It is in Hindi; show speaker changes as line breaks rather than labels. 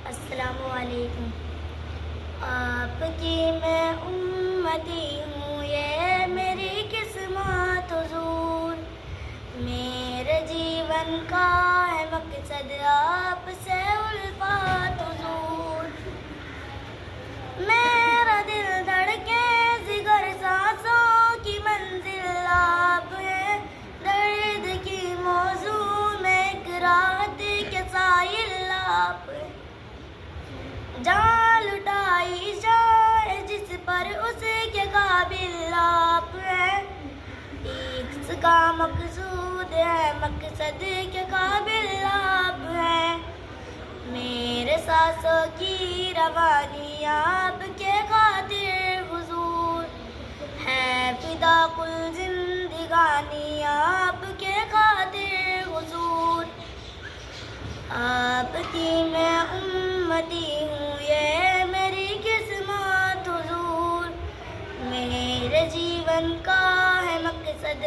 अस्सलामुअलैकुम। आपकी मैं उम्मती हूँ, ये मेरी किस्मत हुजूर। मेरे जीवन का है मकसद आपसे उल्फत हुजूर। मेरा दिल धड़के जिगर सांसों की मंजिल आप है। दर्द की मौजू में एक राहत के साहिल आप है। जान लुटाई जाए जिस पर उसके काबिल आप हैं। इश्क का मकसूद है, मकसद के काबिल आप हैं। मेरे सांसों की रवानी आपके खातिर हुजूर है। फिदा कुल जिंदगानी आपके खातिर हुजूर। आपकी मैं उम्मती हूँ, ये मेरी किस्मत हुजूर। मेरे जीवन का है मकसद